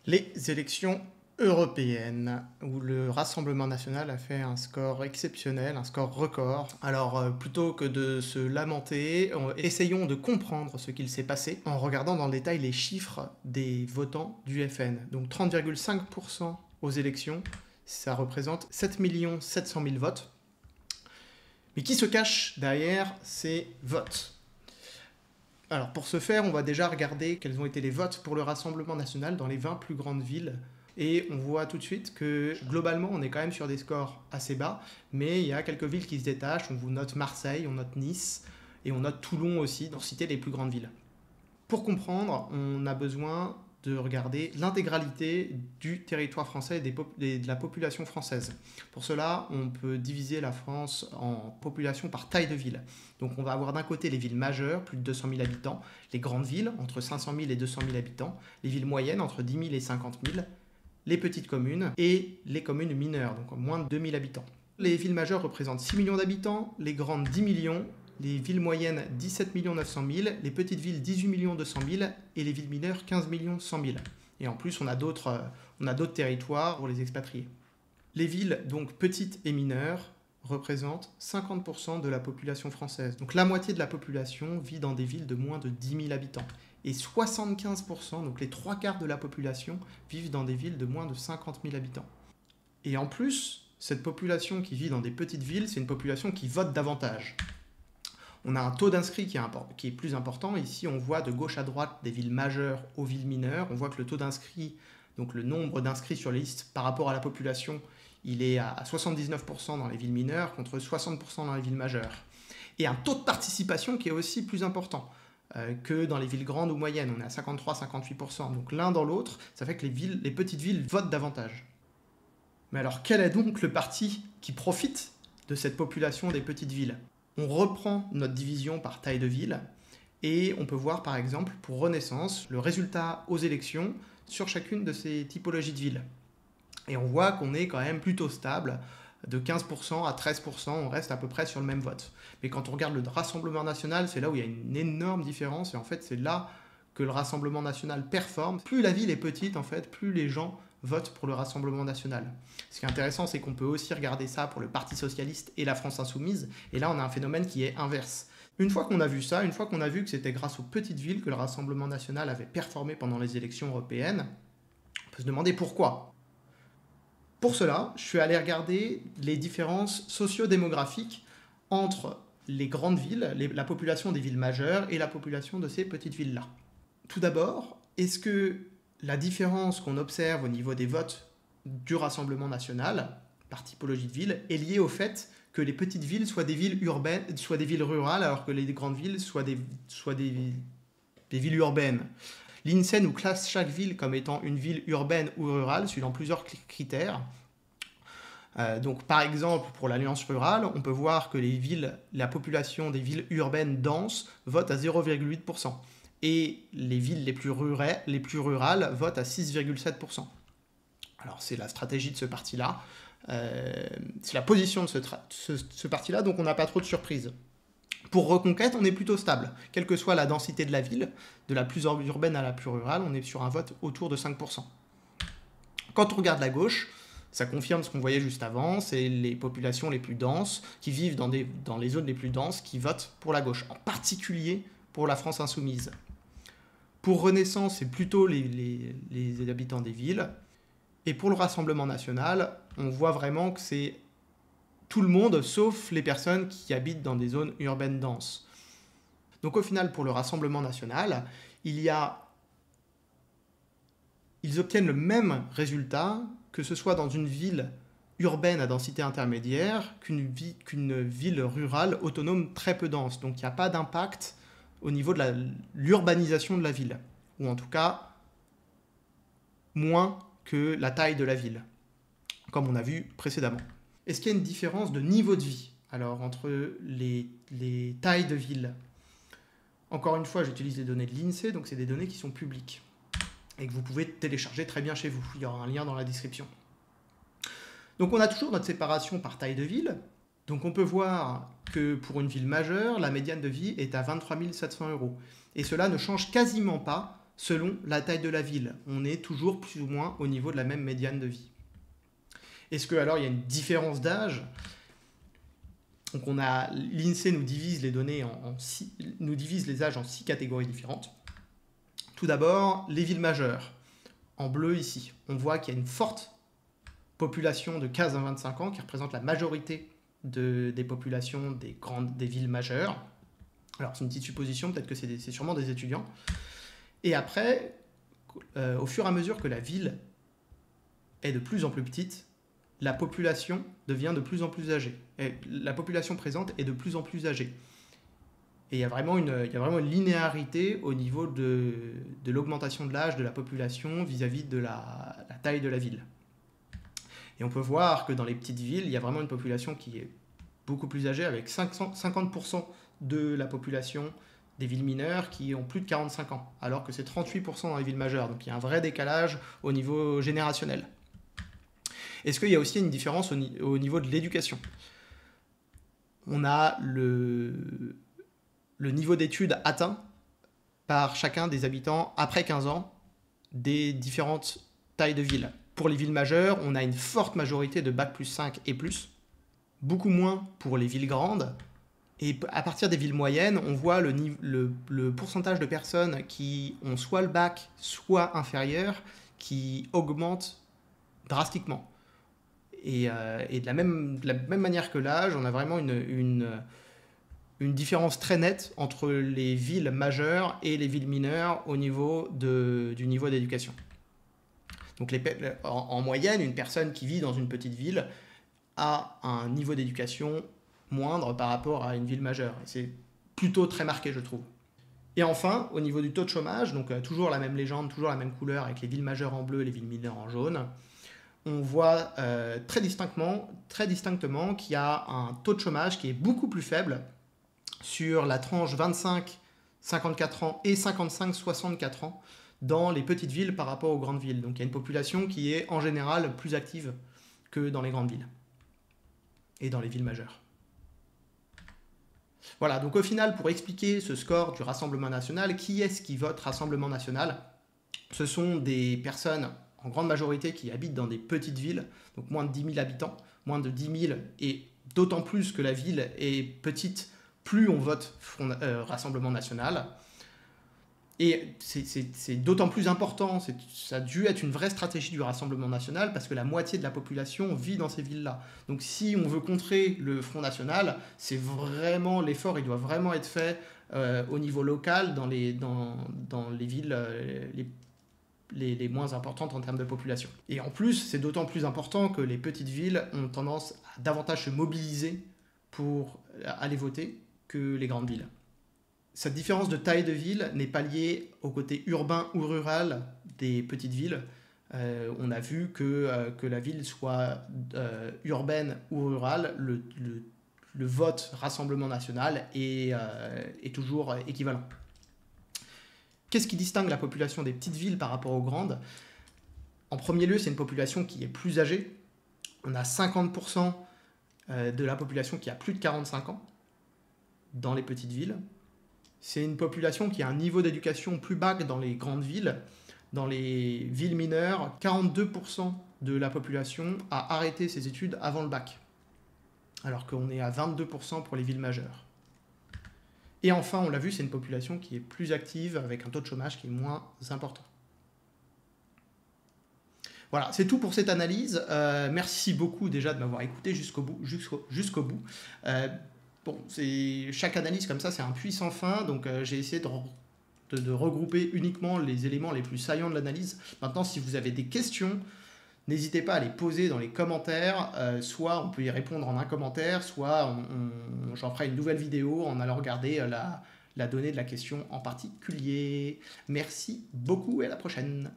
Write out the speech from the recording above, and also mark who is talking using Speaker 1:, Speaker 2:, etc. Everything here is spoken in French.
Speaker 1: Les élections européennes, où le Rassemblement national a fait un score exceptionnel, un score record. Alors, plutôt que de se lamenter, essayons de comprendre ce qu'il s'est passé en regardant dans le détail les chiffres des votants du FN. Donc 30,5% aux élections, ça représente 7 700 000 votes. Mais qui se cache derrière ces votes ? Alors pour ce faire, on va déjà regarder quels ont été les votes pour le Rassemblement national dans les 20 plus grandes villes. Et on voit tout de suite que globalement, on est quand même sur des scores assez bas, mais il y a quelques villes qui se détachent. On vous note Marseille, on note Nice, et on note Toulon aussi, pour citer les plus grandes villes. Pour comprendre, on a besoin de regarder l'intégralité du territoire français et de la population française. Pour cela, on peut diviser la France en population par taille de ville. Donc on va avoir d'un côté les villes majeures, plus de 200 000 habitants, les grandes villes, entre 500 000 et 200 000 habitants, les villes moyennes, entre 10 000 et 50 000, les petites communes et les communes mineures, donc moins de 2 000 habitants. Les villes majeures représentent 6 millions d'habitants, les grandes 10 millions, les villes moyennes 17 900 000, les petites villes 18 200 000 et les villes mineures 15 100 000. Et en plus, on a d'autres territoires pour les expatriés. Les villes, donc petites et mineures, représentent 50% de la population française. Donc la moitié de la population vit dans des villes de moins de 10 000 habitants. Et 75%, donc les 3/4 de la population, vivent dans des villes de moins de 50 000 habitants. Et en plus, cette population qui vit dans des petites villes, c'est une population qui vote davantage. On a un taux d'inscrits qui est plus important. Ici, on voit de gauche à droite des villes majeures aux villes mineures. On voit que le taux d'inscrits, donc le nombre d'inscrits sur les listes par rapport à la population, il est à 79% dans les villes mineures contre 60% dans les villes majeures. Et un taux de participation qui est aussi plus important que dans les villes grandes ou moyennes. On est à 53-58%. Donc l'un dans l'autre, ça fait que les petites villes votent davantage. Mais alors, quel est donc le parti qui profite de cette population des petites villes ? On reprend notre division par taille de ville et on peut voir par exemple pour Renaissance le résultat aux élections sur chacune de ces typologies de villes. Et on voit qu'on est quand même plutôt stable, de 15% à 13%, on reste à peu près sur le même vote. Mais quand on regarde le Rassemblement national, c'est là où il y a une énorme différence et en fait c'est là que le Rassemblement national performe. Plus la ville est petite en fait, plus les gens votent pour le Rassemblement national. Ce qui est intéressant, c'est qu'on peut aussi regarder ça pour le Parti socialiste et la France insoumise, et là on a un phénomène qui est inverse. Une fois qu'on a vu ça, une fois qu'on a vu que c'était grâce aux petites villes que le Rassemblement national avait performé pendant les élections européennes, on peut se demander pourquoi. Pour cela, je suis allé regarder les différences socio-démographiques entre les grandes villes, la population des villes majeures et la population de ces petites villes-là. Tout d'abord, est-ce que la différence qu'on observe au niveau des votes du Rassemblement national, par typologie de ville, est liée au fait que les petites villes soient des villes urbaines, soient des villes rurales, alors que les grandes villes soient des villes urbaines. L'INSEE nous classe chaque ville comme étant une ville urbaine ou rurale, suivant plusieurs critères. Donc, par exemple, pour l'Alliance rurale, on peut voir que la population des villes urbaines denses vote à 0,8%. Et les villes les plus rurales votent à 6,7%. Alors c'est la stratégie de ce parti-là, c'est la position de ce parti-là, donc on n'a pas trop de surprises. Pour Reconquête, on est plutôt stable. Quelle que soit la densité de la ville, de la plus urbaine à la plus rurale, on est sur un vote autour de 5%. Quand on regarde la gauche, ça confirme ce qu'on voyait juste avant, c'est les populations les plus denses qui vivent dans les zones les plus denses qui votent pour la gauche, en particulier pour la France insoumise. Pour Renaissance, c'est plutôt les habitants des villes. Et pour le Rassemblement national, on voit vraiment que c'est tout le monde, sauf les personnes qui habitent dans des zones urbaines denses. Donc au final, pour le Rassemblement national, ils obtiennent le même résultat, que ce soit dans une ville urbaine à densité intermédiaire, qu'une ville rurale autonome très peu dense. Donc il n'y a pas d'impact au niveau de l'urbanisation de la ville, ou en tout cas moins que la taille de la ville, comme on a vu précédemment. Est-ce qu'il y a une différence de niveau de vie alors entre les tailles de villes? Encore une fois, j'utilise les données de l'INSEE, donc c'est des données qui sont publiques et que vous pouvez télécharger très bien chez vous. Il y aura un lien dans la description. Donc on a toujours notre séparation par taille de ville. Donc on peut voir que pour une ville majeure, la médiane de vie est à 23 700 €. Et cela ne change quasiment pas selon la taille de la ville. On est toujours plus ou moins au niveau de la même médiane de vie. Est-ce que alors il y a une différence d'âge? Donc l'INSEE nous divise les données nous divise les âges en 6 catégories différentes. Tout d'abord, les villes majeures. En bleu ici, on voit qu'il y a une forte population de 15 à 25 ans qui représente la majorité des populations des villes majeures. Alors c'est une petite supposition, peut-être que c'est sûrement des étudiants. Et après, au fur et à mesure que la ville est de plus en plus petite, la population devient de plus en plus âgée. Et la population présente est de plus en plus âgée. Et il y a vraiment une linéarité au niveau de l'augmentation de l'âge de la population vis-à-vis de la taille de la ville. Et on peut voir que dans les petites villes, il y a vraiment une population qui est beaucoup plus âgée, avec 50% de la population des villes mineures qui ont plus de 45 ans, alors que c'est 38% dans les villes majeures. Donc il y a un vrai décalage au niveau générationnel. Est-ce qu'il y a aussi une différence au niveau de l'éducation? On a le niveau d'études atteint par chacun des habitants après 15 ans des différentes tailles de villes. Pour les villes majeures, on a une forte majorité de bac plus 5 et plus, beaucoup moins pour les villes grandes. Et à partir des villes moyennes, on voit le pourcentage de personnes qui ont soit le bac, soit inférieur, qui augmente drastiquement. Et de la même manière que l'âge, on a vraiment une différence très nette entre les villes majeures et les villes mineures au niveau du niveau d'éducation. Donc en moyenne, une personne qui vit dans une petite ville a un niveau d'éducation moindre par rapport à une ville majeure. C'est plutôt très marqué, je trouve. Et enfin, au niveau du taux de chômage, donc toujours la même légende, toujours la même couleur, avec les villes majeures en bleu et les villes mineures en jaune, on voit très distinctement qu'il y a un taux de chômage qui est beaucoup plus faible sur la tranche 25-54 ans et 55-64 ans dans les petites villes par rapport aux grandes villes. Donc il y a une population qui est en général plus active que dans les grandes villes et dans les villes majeures. Voilà, donc au final, pour expliquer ce score du Rassemblement national, qui est-ce qui vote Rassemblement national? Ce sont des personnes en grande majorité qui habitent dans des petites villes, donc moins de 10 000 habitants, moins de 10 000, et d'autant plus que la ville est petite, plus on vote Rassemblement national. Et c'est d'autant plus important, ça a dû être une vraie stratégie du Rassemblement national, parce que la moitié de la population vit dans ces villes-là. Donc si on veut contrer le Front national, c'est vraiment l'effort, il doit vraiment être fait au niveau local, dans les villes les moins importantes en termes de population. Et en plus, c'est d'autant plus important que les petites villes ont tendance à davantage se mobiliser pour aller voter que les grandes villes. Cette différence de taille de ville n'est pas liée au côté urbain ou rural des petites villes. On a vu que la ville soit urbaine ou rurale, le vote Rassemblement national est toujours équivalent. Qu'est-ce qui distingue la population des petites villes par rapport aux grandes? En premier lieu, c'est une population qui est plus âgée. On a 50% de la population qui a plus de 45 ans dans les petites villes. C'est une population qui a un niveau d'éducation plus bas que dans les grandes villes. Dans les villes mineures, 42% de la population a arrêté ses études avant le bac, alors qu'on est à 22% pour les villes majeures. Et enfin, on l'a vu, c'est une population qui est plus active, avec un taux de chômage qui est moins important. Voilà, c'est tout pour cette analyse. Merci beaucoup déjà de m'avoir écouté jusqu'au bout. Chaque analyse comme ça, c'est un puits sans fin, donc j'ai essayé de regrouper uniquement les éléments les plus saillants de l'analyse. Maintenant, si vous avez des questions, n'hésitez pas à les poser dans les commentaires. Soit on peut y répondre en un commentaire, soit j'en ferai une nouvelle vidéo en allant regarder la donnée de la question en particulier. Merci beaucoup et à la prochaine.